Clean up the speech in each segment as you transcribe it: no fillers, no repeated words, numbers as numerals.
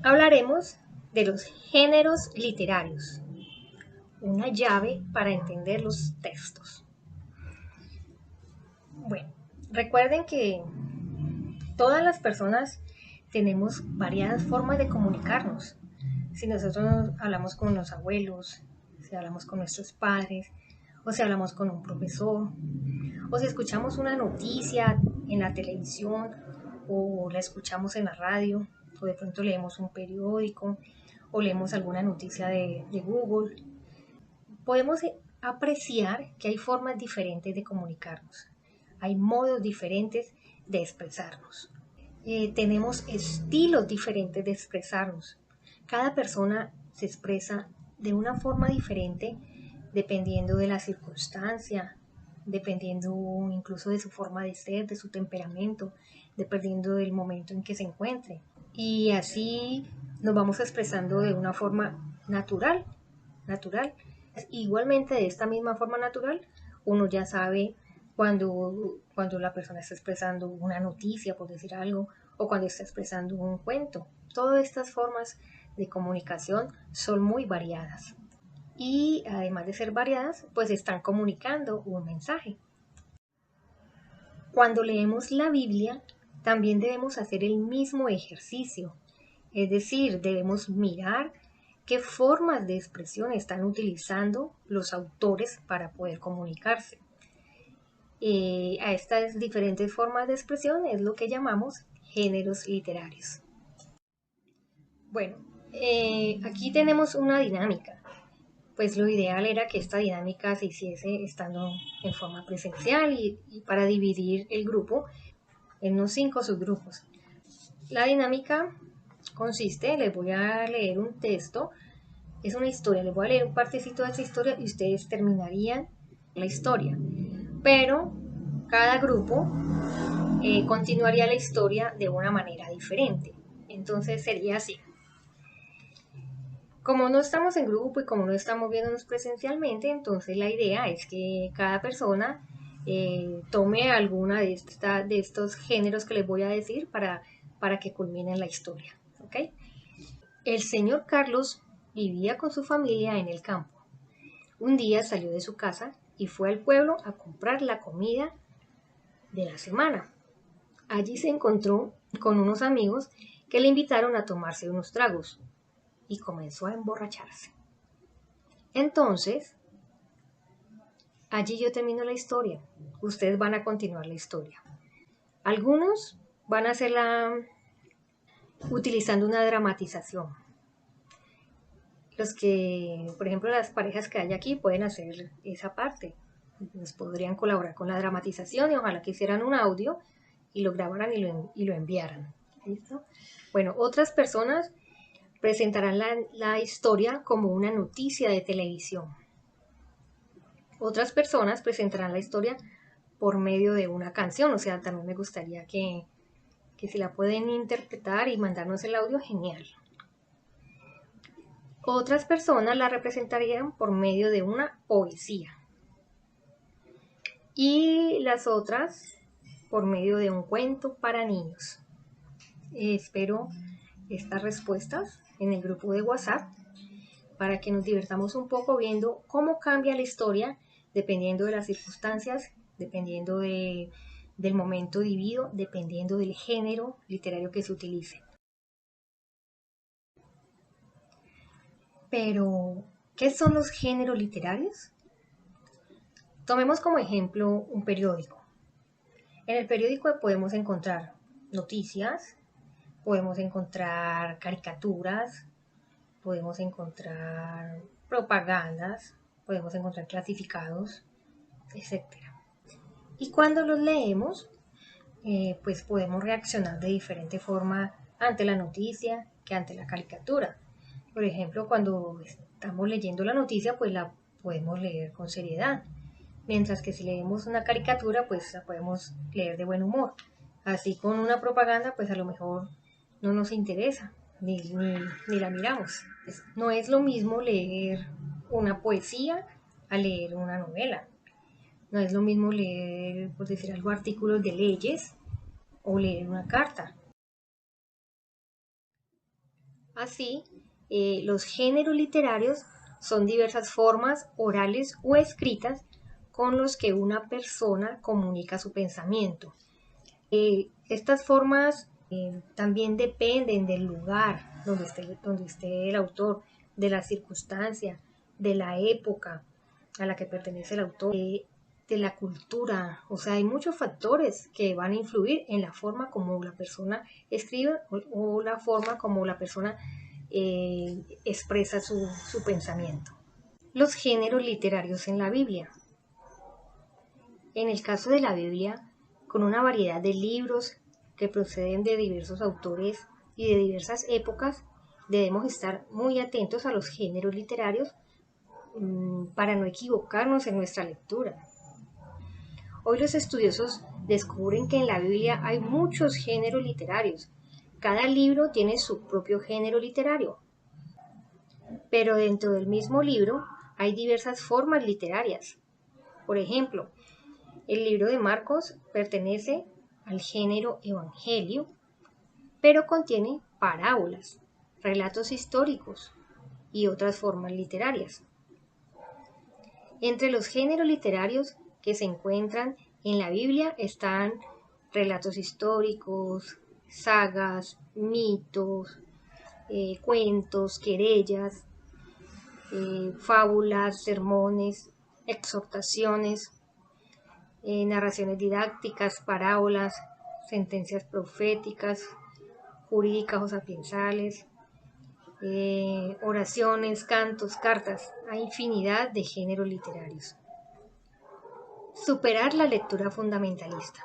Hablaremos de los géneros literarios, una llave para entender los textos. Bueno, recuerden que todas las personas tenemos variadas formas de comunicarnos. Si nosotros hablamos con los abuelos, si hablamos con nuestros padres, o si hablamos con un profesor, o si escuchamos una noticia en la televisión, o la escuchamos en la radio, o de pronto leemos un periódico, o leemos alguna noticia de Google, podemos apreciar que hay formas diferentes de comunicarnos, hay modos diferentes de expresarnos. Tenemos estilos diferentes de expresarnos. Cada persona se expresa de una forma diferente dependiendo de la circunstancia, dependiendo incluso de su forma de ser, de su temperamento, dependiendo del momento en que se encuentre. Y así nos vamos expresando de una forma natural. Igualmente, de esta misma forma natural, uno ya sabe cuando la persona está expresando una noticia, por decir algo, o cuando está expresando un cuento. Todas estas formas de comunicación son muy variadas. Y además de ser variadas, pues están comunicando un mensaje. Cuando leemos la Biblia, también debemos hacer el mismo ejercicio. Es decir, debemos mirar qué formas de expresión están utilizando los autores para poder comunicarse. A estas diferentes formas de expresión es lo que llamamos géneros literarios. Bueno, aquí tenemos una dinámica. Pues lo ideal era que esta dinámica se hiciese estando en forma presencial y para dividir el grupo en unos 5 subgrupos. La dinámica consiste, les voy a leer un texto, es una historia, les voy a leer un partecito de esa historia y ustedes terminarían la historia. Pero cada grupo continuaría la historia de una manera diferente. Entonces sería así. Como no estamos en grupo y como no estamos viéndonos presencialmente, entonces la idea es que cada persona tome alguna de estos géneros que les voy a decir para que culminen la historia. ¿Okay? El señor Carlos vivía con su familia en el campo. Un día salió de su casa y fue al pueblo a comprar la comida de la semana. Allí se encontró con unos amigos que le invitaron a tomarse unos tragos y comenzó a emborracharse. Entonces, allí yo termino la historia. Ustedes van a continuar la historia. Algunos van a hacerla utilizando una dramatización. Los que, por ejemplo, las parejas que hay aquí pueden hacer esa parte. Nos podrían colaborar con la dramatización y ojalá que hicieran un audio y lo grabaran y lo enviaran. ¿Listo? Bueno, otras personas presentarán la historia como una noticia de televisión. Otras personas presentarán la historia por medio de una canción, o sea, también me gustaría que si la pueden interpretar y mandarnos el audio, genial. Otras personas la representarían por medio de una poesía. Y las otras por medio de un cuento para niños. Espero estas respuestas en el grupo de WhatsApp para que nos divertamos un poco viendo cómo cambia la historia dependiendo de las circunstancias, dependiendo del momento vivido, dependiendo del género literario que se utilice. Pero, ¿qué son los géneros literarios? Tomemos como ejemplo un periódico. En el periódico podemos encontrar noticias, podemos encontrar caricaturas, podemos encontrar propagandas, podemos encontrar clasificados, etc. Y cuando los leemos, pues podemos reaccionar de diferente forma ante la noticia que ante la caricatura. Por ejemplo, cuando estamos leyendo la noticia, pues la podemos leer con seriedad. Mientras que si leemos una caricatura, pues la podemos leer de buen humor. Así con una propaganda, pues a lo mejor no nos interesa, ni la miramos. No es lo mismo leer una poesía a leer una novela. No es lo mismo leer, por decir algo, artículos de leyes o leer una carta. Así, los géneros literarios son diversas formas orales o escritas con los que una persona comunica su pensamiento. Estas formas también dependen del lugar donde esté el autor, de la circunstancia, de la época a la que pertenece el autor, de la cultura. O sea, hay muchos factores que van a influir en la forma como la persona escribe o la forma como la persona expresa su pensamiento. Los géneros literarios en la Biblia. En el caso de la Biblia, con una variedad de libros que proceden de diversos autores y de diversas épocas, debemos estar muy atentos a los géneros literarios para no equivocarnos en nuestra lectura. Hoy los estudiosos descubren que en la Biblia hay muchos géneros literarios. Cada libro tiene su propio género literario, pero dentro del mismo libro hay diversas formas literarias. Por ejemplo, el libro de Marcos pertenece al género evangelio, pero contiene parábolas, relatos históricos y otras formas literarias. Entre los géneros literarios que se encuentran en la Biblia están relatos históricos, sagas, mitos, cuentos, querellas, fábulas, sermones, exhortaciones, narraciones didácticas, parábolas, sentencias proféticas, jurídicas o sapiensales, oraciones, cantos, cartas. Hay infinidad de géneros literarios. Superar la lectura fundamentalista.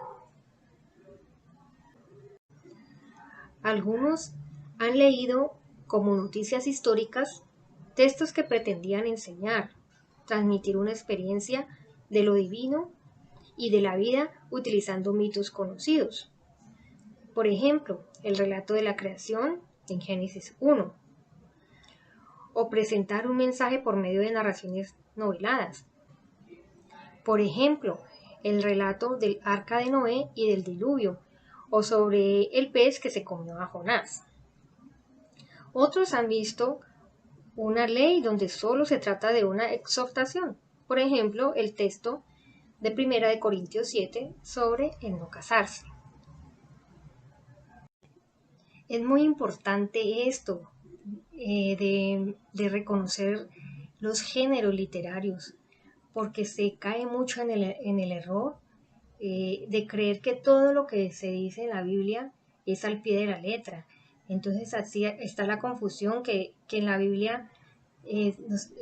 Algunos han leído como noticias históricas textos que pretendían enseñar, transmitir una experiencia de lo divino y de la vida utilizando mitos conocidos. Por ejemplo, el relato de la creación en Génesis 1, o presentar un mensaje por medio de narraciones noveladas. Por ejemplo, el relato del arca de Noé y del diluvio, o sobre el pez que se comió a Jonás. Otros han visto una ley donde solo se trata de una exhortación. Por ejemplo, el texto de 1 Corintios 7 sobre el no casarse. Es muy importante esto de reconocer los géneros literarios, porque se cae mucho en el error de creer que todo lo que se dice en la Biblia es al pie de la letra. Entonces así está la confusión que en la Biblia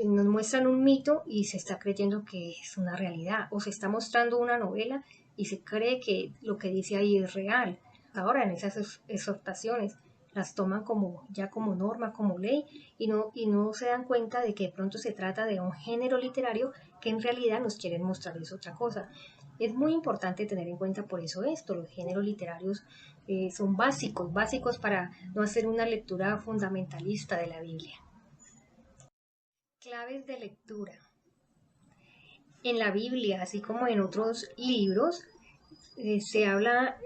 nos muestran un mito y se está creyendo que es una realidad, o se está mostrando una novela y se cree que lo que dice ahí es real. Ahora en esas exhortaciones las toman ya como norma, como ley, y no se dan cuenta de que de pronto se trata de un género literario que en realidad nos quieren mostrar es otra cosa. Es muy importante tener en cuenta por eso esto. Los géneros literarios son básicos para no hacer una lectura fundamentalista de la Biblia. Claves de lectura. En la Biblia, así como en otros libros, se habla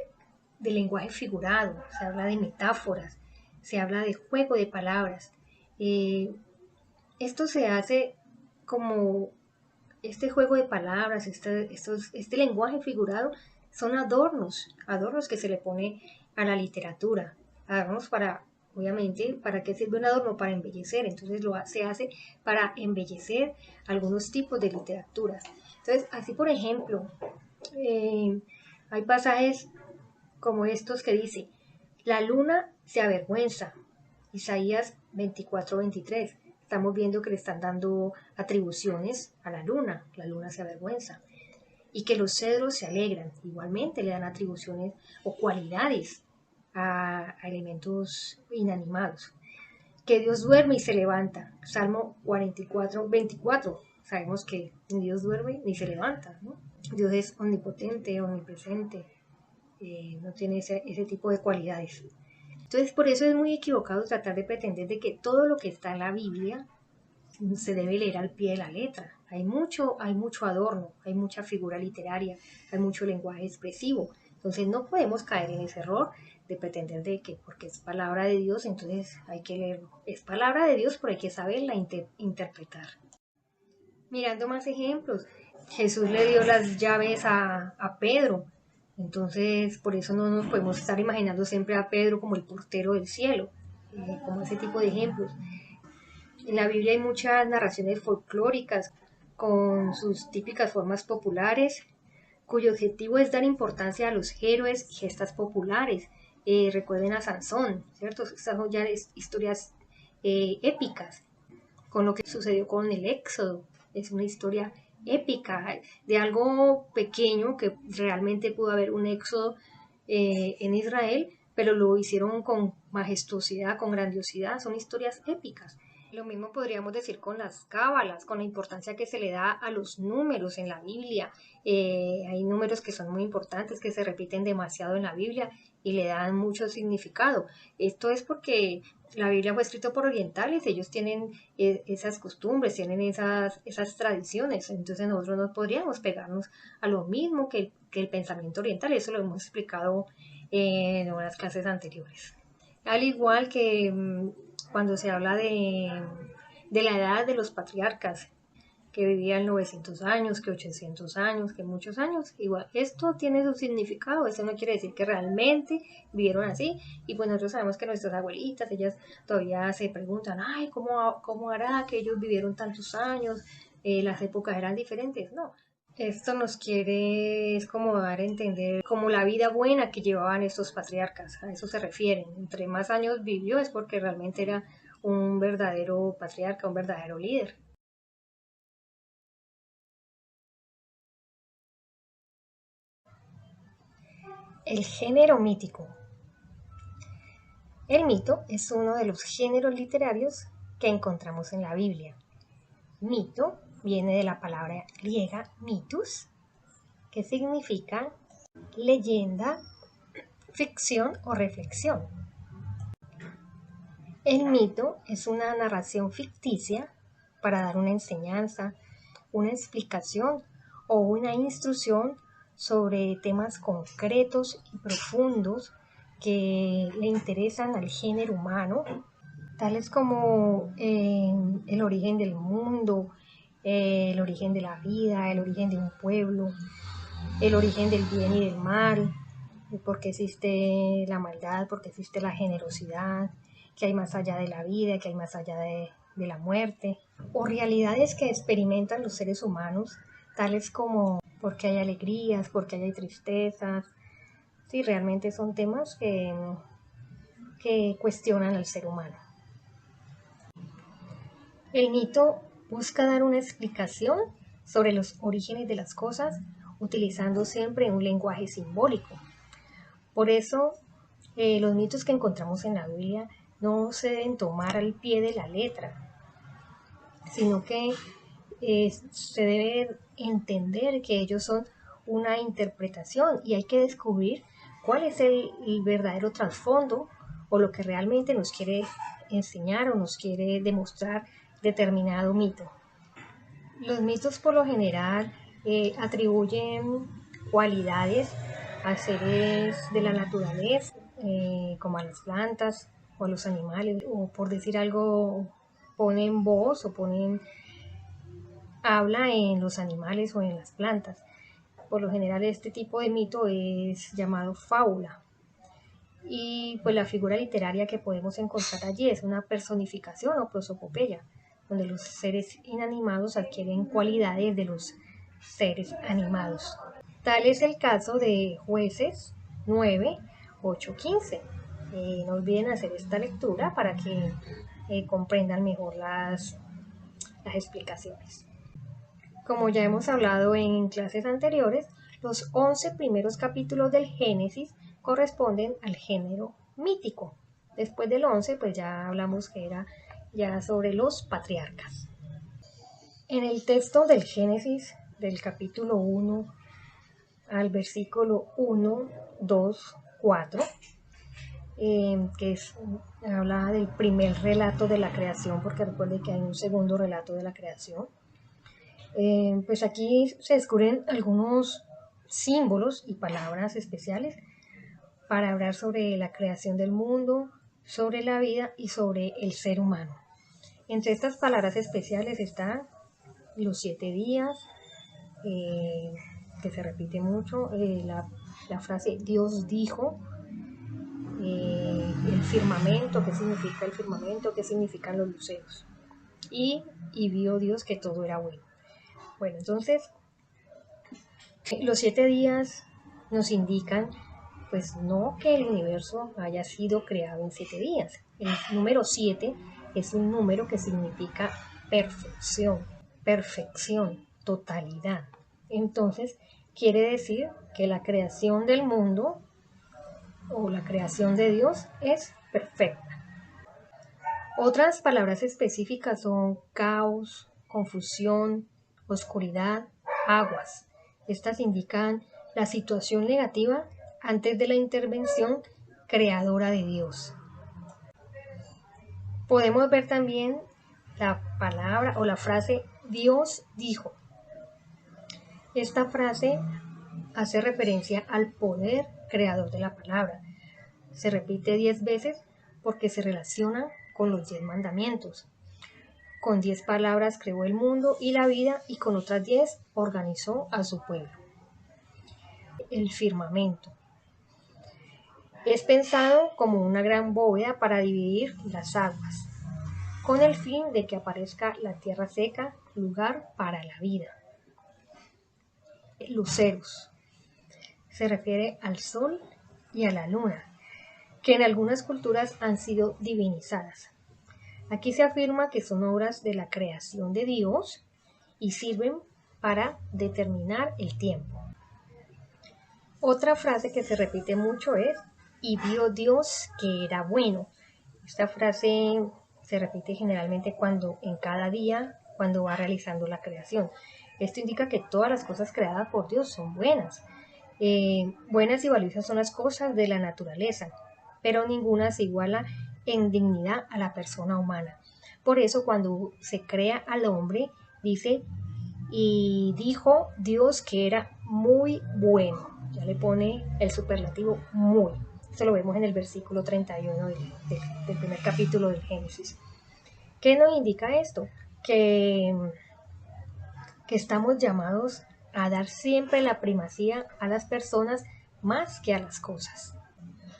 de lenguaje figurado, se habla de metáforas, se habla de juego de palabras. Esto se hace como este juego de palabras, este lenguaje figurado, son adornos que se le pone a la literatura, adornos obviamente, ¿para qué sirve un adorno? Para embellecer, entonces se hace para embellecer algunos tipos de literaturas. Entonces, así por ejemplo, hay pasajes como estos que dice, la luna se avergüenza, Isaías 24:23. Estamos viendo que le están dando atribuciones a la luna se avergüenza. Y que los cedros se alegran, igualmente le dan atribuciones o cualidades a elementos inanimados. Que Dios duerme y se levanta, Salmo 44:24. Sabemos que ni Dios duerme ni se levanta, ¿no? Dios es omnipotente, omnipresente, no tiene ese tipo de cualidades. Entonces, por eso es muy equivocado tratar de pretender de que todo lo que está en la Biblia se debe leer al pie de la letra. Hay mucho adorno, hay mucha figura literaria, hay mucho lenguaje expresivo. Entonces no podemos caer en ese error de pretender de que porque es palabra de Dios, entonces hay que leerlo. Es palabra de Dios, pero hay que saberla interpretar. Mirando más ejemplos, Jesús le dio las llaves a Pedro, entonces por eso no nos podemos estar imaginando siempre a Pedro como el portero del cielo, como ese tipo de ejemplos. En la Biblia hay muchas narraciones folclóricas con sus típicas formas populares, cuyo objetivo es dar importancia a los héroes y gestas populares. Recuerden a Sansón, ¿cierto? Estas son ya historias épicas, con lo que sucedió con el Éxodo. Es una historia épica de algo pequeño que realmente pudo haber un éxodo en Israel, pero lo hicieron con majestuosidad, con grandiosidad. Son historias épicas. Lo mismo podríamos decir con las cábalas, con la importancia que se le da a los números en la Biblia. Hay números que son muy importantes, que se repiten demasiado en la Biblia y le dan mucho significado. Esto es porque la Biblia fue escrita por orientales, ellos tienen esas costumbres, tienen esas tradiciones, entonces nosotros no podríamos pegarnos a lo mismo que el pensamiento oriental, eso lo hemos explicado en unas clases anteriores. Al igual que cuando se habla de la edad de los patriarcas, que vivían 900 años, que 800 años, que muchos años, igual, esto tiene su significado, eso no quiere decir que realmente vivieron así, y pues nosotros sabemos que nuestras abuelitas, ellas todavía se preguntan, ay, ¿cómo hará que ellos vivieron tantos años? Las épocas eran diferentes, no. Esto nos quiere, es como dar a entender como la vida buena que llevaban estos patriarcas, a eso se refieren. Entre más años vivió es porque realmente era un verdadero patriarca, un verdadero líder. El género mítico. El mito es uno de los géneros literarios que encontramos en la Biblia. Mito viene de la palabra griega mitos, que significa leyenda, ficción o reflexión. El mito es una narración ficticia para dar una enseñanza, una explicación o una instrucción sobre temas concretos y profundos que le interesan al género humano, tales como el origen del mundo, el origen de la vida, el origen de un pueblo, el origen del bien y del mal, por qué existe la maldad, por qué existe la generosidad, qué hay más allá de la vida, qué hay más allá de la muerte, o realidades que experimentan los seres humanos, tales como por qué hay alegrías, por qué hay tristezas. Sí, realmente son temas que cuestionan al ser humano. El mito busca dar una explicación sobre los orígenes de las cosas, utilizando siempre un lenguaje simbólico. Por eso, los mitos que encontramos en la Biblia no se deben tomar al pie de la letra, sino que se debe entender que ellos son una interpretación y hay que descubrir cuál es el verdadero trasfondo o lo que realmente nos quiere enseñar o nos quiere demostrar determinado mito. Los mitos por lo general atribuyen cualidades a seres de la naturaleza, como a las plantas o a los animales, o por decir algo, ponen voz o habla en los animales o en las plantas. Por lo general este tipo de mito es llamado fábula. Y pues la figura literaria que podemos encontrar allí es una personificación o prosopopeya, donde los seres inanimados adquieren cualidades de los seres animados. Tal es el caso de Jueces 9, 8, 15. No olviden hacer esta lectura para que comprendan mejor las explicaciones. Como ya hemos hablado en clases anteriores, los 11 primeros capítulos del Génesis corresponden al género mítico. Después del 11, pues ya hablamos que era ya sobre los patriarcas. En el texto del Génesis, del capítulo 1 al versículo 1, 2, 4, que habla del primer relato de la creación, porque recuerden que hay un segundo relato de la creación. Pues aquí se descubren algunos símbolos y palabras especiales para hablar sobre la creación del mundo, sobre la vida y sobre el ser humano. Entre estas palabras especiales están los 7 días, que se repite mucho, la frase Dios dijo, el firmamento, qué significa el firmamento, qué significan los luceros. Y vio Dios que todo era bueno. Bueno, entonces, los 7 días nos indican, pues no que el universo haya sido creado en 7 días. El número 7 es un número que significa perfección, totalidad. Entonces, quiere decir que la creación del mundo o la creación de Dios es perfecta. Otras palabras específicas son caos, confusión, oscuridad, aguas. Estas indican la situación negativa antes de la intervención creadora de Dios. Podemos ver también la palabra o la frase Dios dijo. Esta frase hace referencia al poder creador de la palabra. Se repite 10 veces porque se relaciona con los 10 mandamientos. Con 10 palabras creó el mundo y la vida y con otras 10 organizó a su pueblo. El firmamento es pensado como una gran bóveda para dividir las aguas, con el fin de que aparezca la tierra seca, lugar para la vida. Luceros se refiere al sol y a la luna, que en algunas culturas han sido divinizadas. Aquí se afirma que son obras de la creación de Dios y sirven para determinar el tiempo. Otra frase que se repite mucho es, y vio Dios que era bueno. Esta frase se repite generalmente en cada día, cuando va realizando la creación. Esto indica que todas las cosas creadas por Dios son buenas. Buenas y valiosas son las cosas de la naturaleza, pero ninguna se iguala en dignidad a la persona humana. Por eso cuando se crea al hombre, dice, y dijo Dios que era muy bueno. Ya le pone el superlativo muy. Esto lo vemos en el versículo 31 del primer capítulo del Génesis. ¿Qué nos indica esto? Que estamos llamados a dar siempre la primacía a las personas más que a las cosas.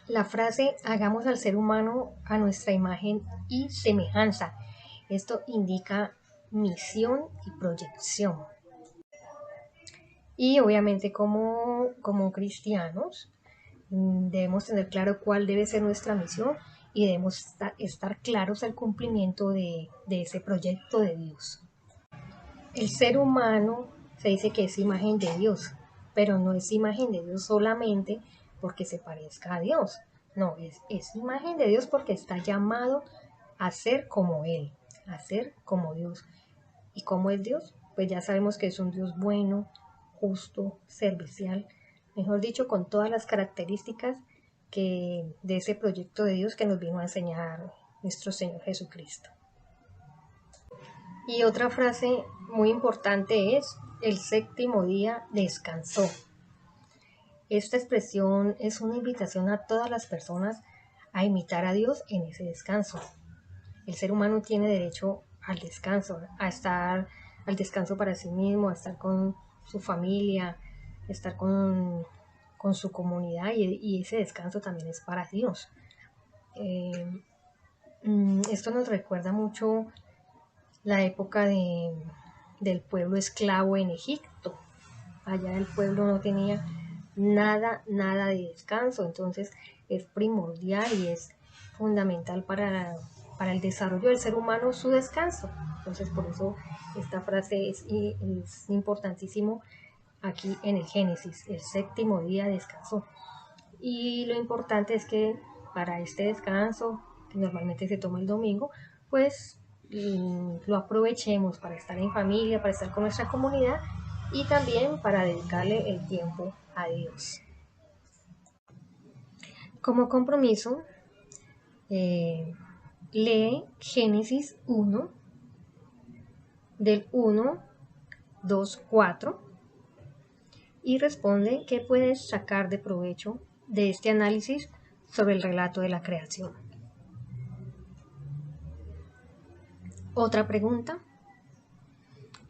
La frase hagamos al ser humano a nuestra imagen y semejanza. Esto indica misión y proyección. Y obviamente como cristianos debemos tener claro cuál debe ser nuestra misión y debemos estar claros al cumplimiento de ese proyecto de Dios. El ser humano se dice que es imagen de Dios, pero no es imagen de Dios solamente porque se parezca a Dios. No, es imagen de Dios porque está llamado a ser como Él, a ser como Dios. ¿Y cómo es Dios? Pues ya sabemos que es un Dios bueno, justo, servicial, mejor dicho, con todas las características de ese proyecto de Dios que nos vino a enseñar nuestro Señor Jesucristo. Y otra frase muy importante es, el séptimo día descansó. Esta expresión es una invitación a todas las personas a imitar a Dios en ese descanso. El ser humano tiene derecho al descanso, al descanso para sí mismo, a estar con su familia, estar con su comunidad y ese descanso también es para Dios. Esto nos recuerda mucho la época del pueblo esclavo en Egipto. Allá el pueblo no tenía nada de descanso, entonces es primordial y es fundamental para el desarrollo del ser humano su descanso. Entonces por eso esta frase es importantísimo aquí en el Génesis, el séptimo día descansó. Y lo importante es que para este descanso, que normalmente se toma el domingo, pues lo aprovechemos para estar en familia, para estar con nuestra comunidad y también para dedicarle el tiempo a Dios. Como compromiso, lee Génesis 1, del 1, 2, 4 y responde qué puedes sacar de provecho de este análisis sobre el relato de la creación. Otra pregunta.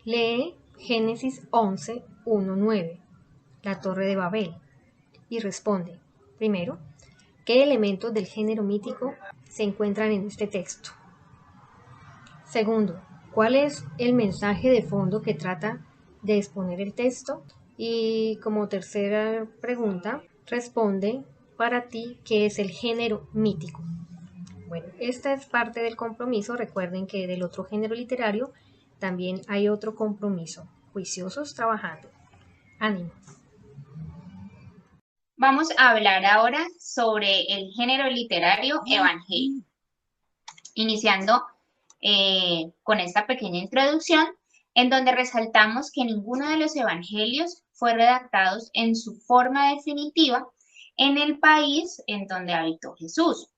Lee Génesis 11, 1, 9, la Torre de Babel, y responde, primero, ¿qué elementos del género mítico se encuentran en este texto? Segundo, ¿cuál es el mensaje de fondo que trata de exponer el texto? Y como tercera pregunta, responde para ti qué es el género mítico. Bueno, esta es parte del compromiso. Recuerden que del otro género literario también hay otro compromiso. Juiciosos trabajando. Ánimo. Vamos a hablar ahora sobre el género literario evangelio. Iniciando con esta pequeña introducción, en donde resaltamos que ninguno de los evangelios fue redactado en su forma definitiva en el país en donde habitó Jesús,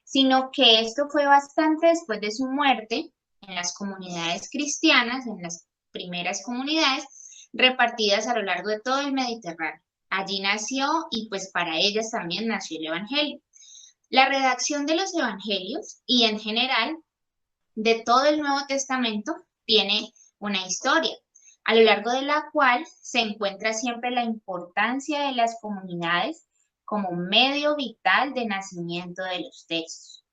sino que esto fue bastante después de su muerte en las comunidades cristianas, en las primeras comunidades repartidas a lo largo de todo el Mediterráneo. Allí nació y pues para ellas también nació el evangelio. La redacción de los evangelios y en general de todo el Nuevo Testamento tiene una historia, a lo largo de la cual se encuentra siempre la importancia de las comunidades como medio vital de nacimiento de los textos.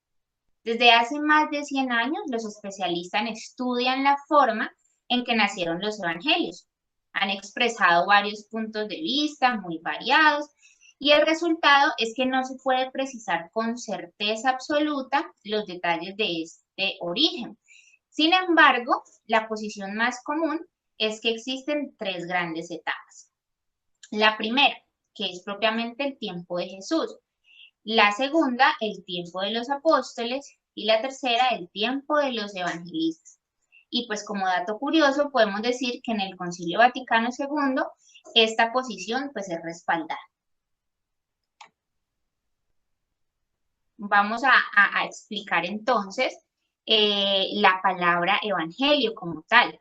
Desde hace más de 100 años, los especialistas estudian la forma en que nacieron los evangelios. Han expresado varios puntos de vista muy variados y el resultado es que no se puede precisar con certeza absoluta los detalles de este origen. Sin embargo, la posición más común es que existen tres grandes etapas. La primera, que es propiamente el tiempo de Jesús. La segunda, el tiempo de los apóstoles. Y la tercera, el tiempo de los evangelistas. Y pues como dato curioso, podemos decir que en el Concilio Vaticano II, esta posición pues es respaldada. Vamos a explicar entonces la palabra evangelio como tal.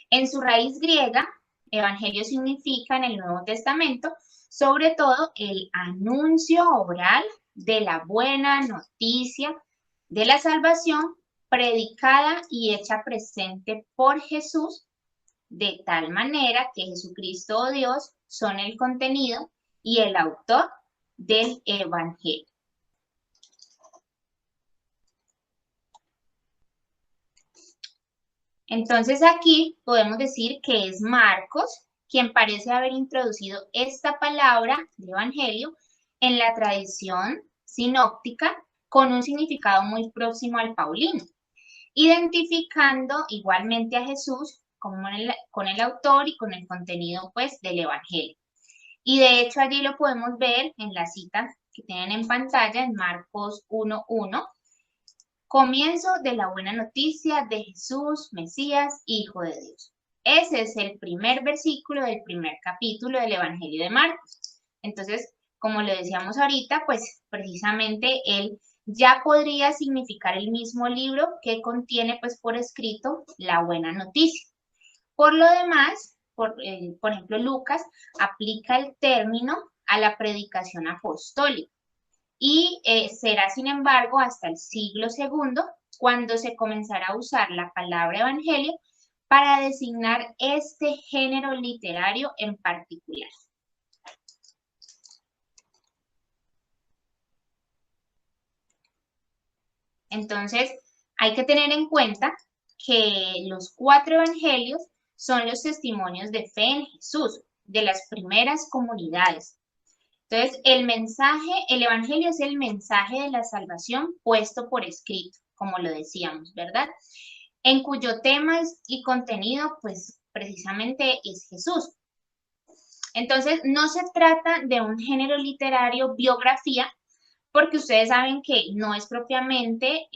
En su raíz griega, evangelio significa en el Nuevo Testamento, sobre todo el anuncio oral de la buena noticia de la salvación predicada y hecha presente por Jesús, de tal manera que Jesucristo o Dios son el contenido y el autor del evangelio. Entonces aquí podemos decir que es Marcos quien parece haber introducido esta palabra de evangelio en la tradición sinóptica con un significado muy próximo al paulino, identificando igualmente a Jesús como con el autor y con el contenido pues del evangelio. Y de hecho allí lo podemos ver en la cita que tienen en pantalla en Marcos 1:1. Comienzo de la buena noticia de Jesús, Mesías, Hijo de Dios. Ese es el primer versículo del primer capítulo del Evangelio de Marcos. Entonces, como lo decíamos ahorita, pues precisamente él ya podría significar el mismo libro que contiene pues por escrito la buena noticia. Por lo demás, por ejemplo, Lucas aplica el término a la predicación apostólica. Y será, sin embargo, hasta el siglo II cuando se comenzará a usar la palabra evangelio para designar este género literario en particular. Entonces, hay que tener en cuenta que los 4 evangelios son los testimonios de fe en Jesús, de las primeras comunidades. Entonces, el evangelio es el mensaje de la salvación puesto por escrito, como lo decíamos, ¿verdad? En cuyo tema y contenido, pues, precisamente es Jesús. Entonces, no se trata de un género literario biografía, porque ustedes saben que no es propiamente,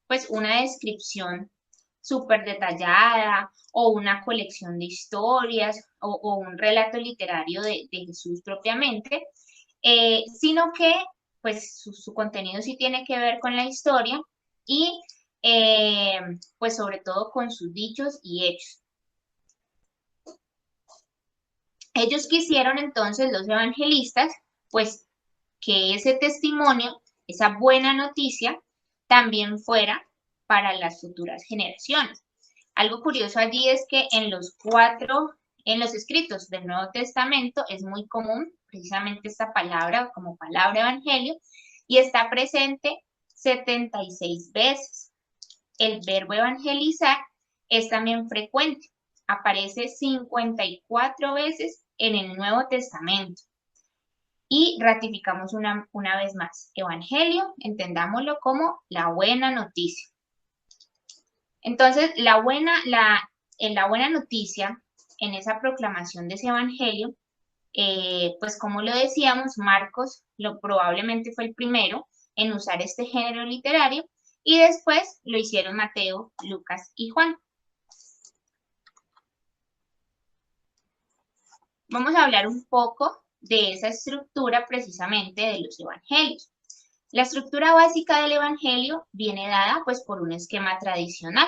pues, una descripción súper detallada o una colección de historias o un relato literario de Jesús propiamente, sino que pues su contenido sí tiene que ver con la historia y pues sobre todo con sus dichos y hechos. Ellos quisieron entonces, los evangelistas, pues que ese testimonio, esa buena noticia, también fuera para las futuras generaciones. Algo curioso allí es que en los escritos del Nuevo Testamento es muy común precisamente esta palabra como palabra evangelio y está presente 76 veces. El verbo evangelizar es también frecuente, aparece 54 veces en el Nuevo Testamento. Y ratificamos una vez más, evangelio, entendámoslo como la buena noticia. Entonces, la buena noticia en esa proclamación de ese evangelio, pues como lo decíamos, Marcos probablemente fue el primero en usar este género literario y después lo hicieron Mateo, Lucas y Juan. Vamos a hablar un poco de esa estructura precisamente de los evangelios. La estructura básica del evangelio viene dada pues por un esquema tradicional,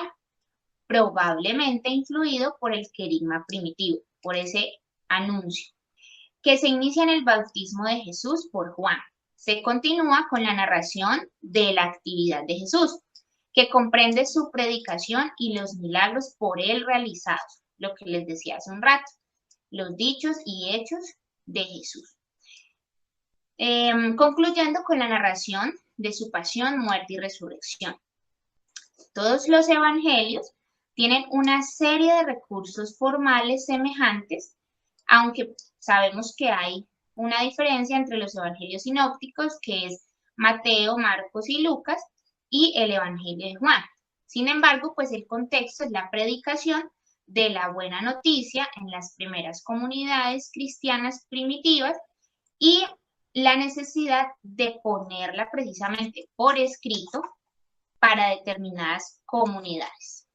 probablemente influido por el querigma primitivo, por ese anuncio, que se inicia en el bautismo de Jesús por Juan. Se continúa con la narración de la actividad de Jesús, que comprende su predicación y los milagros por él realizados, lo que les decía hace un rato, los dichos y hechos de Jesús. Concluyendo con la narración de su pasión, muerte y resurrección. Todos los evangelios tienen una serie de recursos formales semejantes, aunque sabemos que hay una diferencia entre los evangelios sinópticos, que es Mateo, Marcos y Lucas, y el evangelio de Juan. Sin embargo, pues el contexto es la predicación de la buena noticia en las primeras comunidades cristianas primitivas y la necesidad de ponerla precisamente por escrito para determinadas comunidades.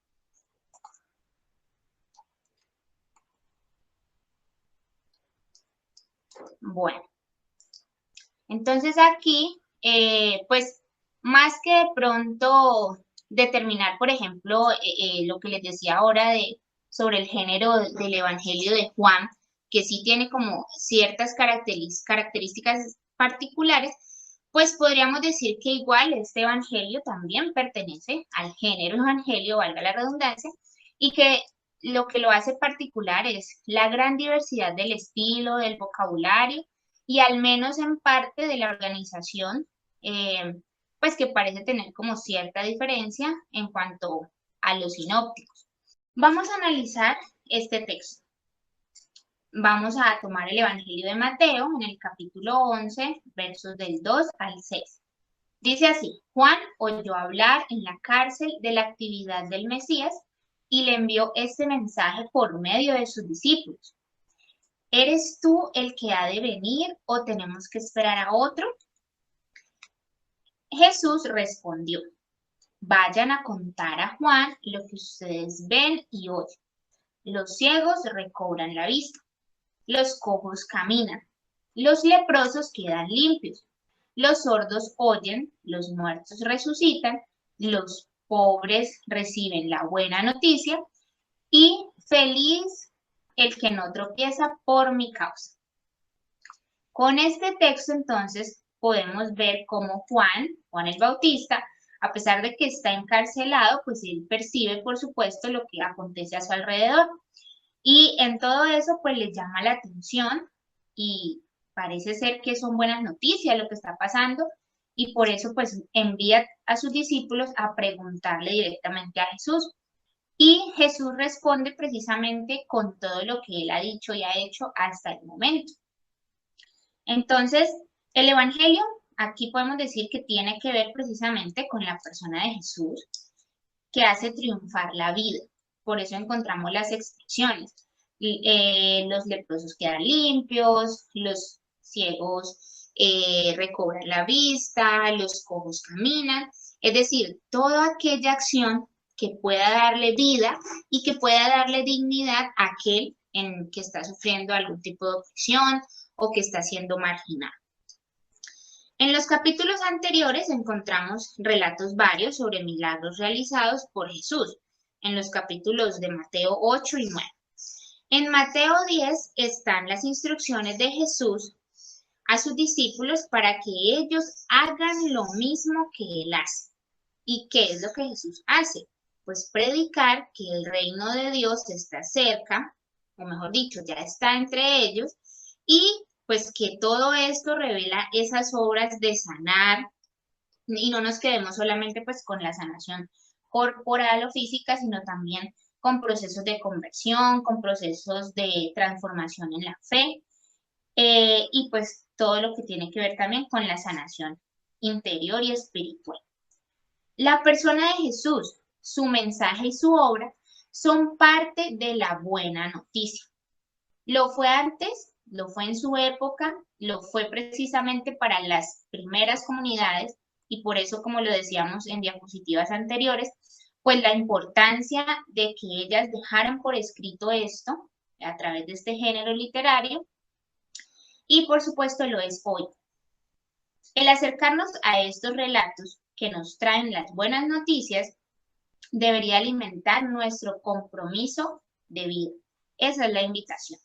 Bueno, entonces aquí, pues más que de pronto determinar, por ejemplo, lo que les decía ahora sobre el género del Evangelio de Juan, que sí tiene como ciertas características particulares, pues podríamos decir que igual este evangelio también pertenece al género evangelio, valga la redundancia, y que lo hace particular es la gran diversidad del estilo, del vocabulario y al menos en parte de la organización, pues que parece tener como cierta diferencia en cuanto a los sinópticos. Vamos a analizar este texto. Vamos a tomar el Evangelio de Mateo en el capítulo 11, versos del 2 al 6. Dice así: Juan oyó hablar en la cárcel de la actividad del Mesías y le envió este mensaje por medio de sus discípulos. ¿Eres tú el que ha de venir o tenemos que esperar a otro? Jesús respondió: vayan a contar a Juan lo que ustedes ven y oyen. Los ciegos recobran la vista. Los cojos caminan, los leprosos quedan limpios, los sordos oyen, los muertos resucitan, los pobres reciben la buena noticia y feliz el que no tropieza por mi causa. Con este texto entonces podemos ver cómo Juan el Bautista, a pesar de que está encarcelado, pues él percibe por supuesto lo que acontece a su alrededor. Y en todo eso, pues les llama la atención y parece ser que son buenas noticias lo que está pasando y por eso pues envía a sus discípulos a preguntarle directamente a Jesús. Y Jesús responde precisamente con todo lo que él ha dicho y ha hecho hasta el momento. Entonces, el Evangelio, aquí podemos decir que tiene que ver precisamente con la persona de Jesús, que hace triunfar la vida. Por eso encontramos las expresiones. Los leprosos quedan limpios, los ciegos recobran la vista, los cojos caminan. Es decir, toda aquella acción que pueda darle vida y que pueda darle dignidad a aquel que está sufriendo algún tipo de opresión o que está siendo marginado. En los capítulos anteriores encontramos relatos varios sobre milagros realizados por Jesús, en los capítulos de Mateo 8 y 9. En Mateo 10 están las instrucciones de Jesús a sus discípulos para que ellos hagan lo mismo que Él hace. ¿Y qué es lo que Jesús hace? Pues predicar que el reino de Dios está cerca, o mejor dicho, ya está entre ellos, y pues que todo esto revela esas obras de sanar, y no nos quedemos solamente pues con la sanación corporal o física, sino también con procesos de conversión, con procesos de transformación en la fe, y pues todo lo que tiene que ver también con la sanación interior y espiritual. La persona de Jesús, su mensaje y su obra son parte de la buena noticia. Lo fue antes, lo fue en su época, lo fue precisamente para las primeras comunidades y por eso, como lo decíamos en diapositivas anteriores, pues la importancia de que ellas dejaran por escrito esto a través de este género literario y por supuesto lo es hoy. El acercarnos a estos relatos que nos traen las buenas noticias debería alimentar nuestro compromiso de vida. Esa es la invitación.